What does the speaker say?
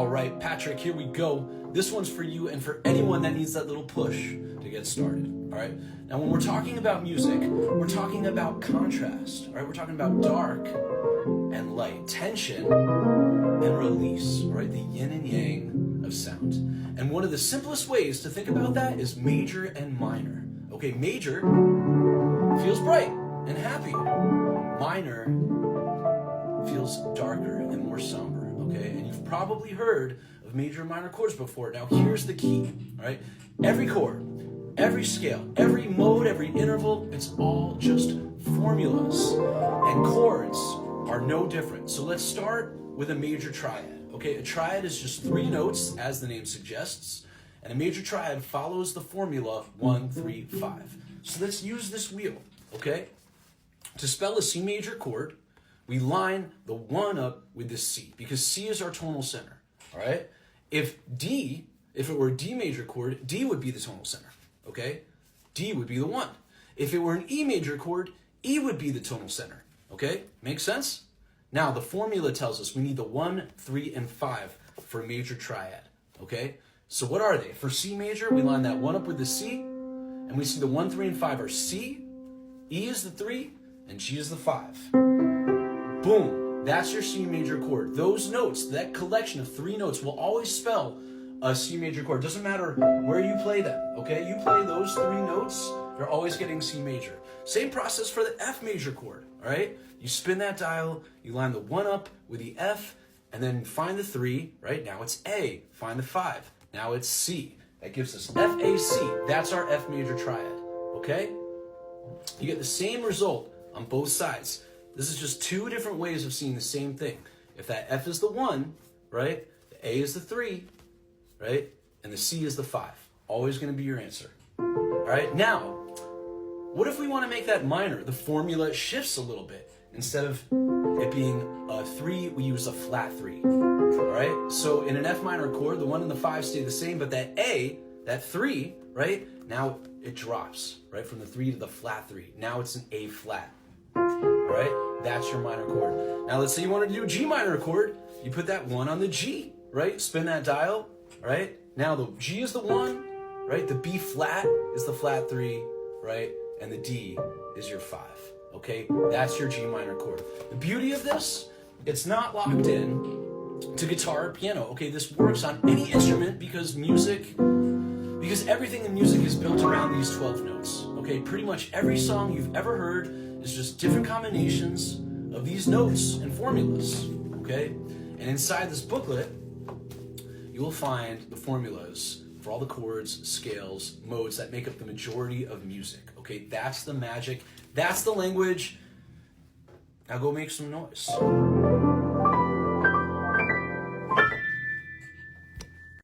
All right, Patrick, here we go. This one's for you and for anyone that needs that little push to get started, all right? Now, when we're talking about music, we're talking about contrast, all right? We're talking about dark and light, tension and release, all right? The yin and yang of sound. And one of the simplest ways to think about that is major and minor. Okay, major feels bright and happy. Minor feels darker and more somber, okay? And you've probably heard of major and minor chords before. Now here's the key, all right? Every chord, every scale, every mode, every interval, it's all just formulas. And chords are no different. So let's start with a major triad, okay? A triad is just 3 notes, as the name suggests, and a major triad follows the formula 1, 3, 5. So let's use this wheel, okay? To spell a C major chord, we line the 1 up with the C, because C is our tonal center, all right? If it were a D major chord, D would be the tonal center, okay? D would be the 1. If it were an E major chord, E would be the tonal center, okay? Make sense? Now, the formula tells us we need the 1, 3, and 5 for a major triad, okay? So what are they? For C major, we line that 1 up with the C, and we see the 1, 3, and 5 are C, E is the 3, and G is the 5. Boom, that's your C major chord. Those notes, that collection of 3 notes will always spell a C major chord. Doesn't matter where you play them, okay? You play those 3 notes, you're always getting C major. Same process for the F major chord, all right? You spin that dial, you line the 1 up with the F, and then find the 3, right? Now it's A. Find the 5. Now it's C. That gives us F, A, C. That's our F major triad, okay? You get the same result on both sides. This is just 2 different ways of seeing the same thing. If that F is the 1, right? The A is the 3, right? And the C is the 5. Always going to be your answer. All right, now, what if we want to make that minor? The formula shifts a little bit. Instead of it being a 3, we use a flat 3. All right? So in an F minor chord, the 1 and the 5 stay the same, but that A, that 3, right? Now it drops, right? From the 3 to the flat 3. Now it's an A flat. All right? That's your minor chord. Now let's say you wanted to do a G minor chord. You put that 1 on the G, right? Spin that dial, right? Now the G is the 1, right? The B flat is the flat 3, right? And the D is your 5. Okay, that's your G minor chord. The beauty of this, it's not locked in to guitar or piano. Okay, this works on any instrument because everything in music is built around these 12 notes. Okay, pretty much every song you've ever heard is just different combinations of these notes and formulas. Okay, and inside this booklet, you will find the formulas for all the chords, scales, modes that make up the majority of music. Okay, that's the magic. That's the language. Now go make some noise.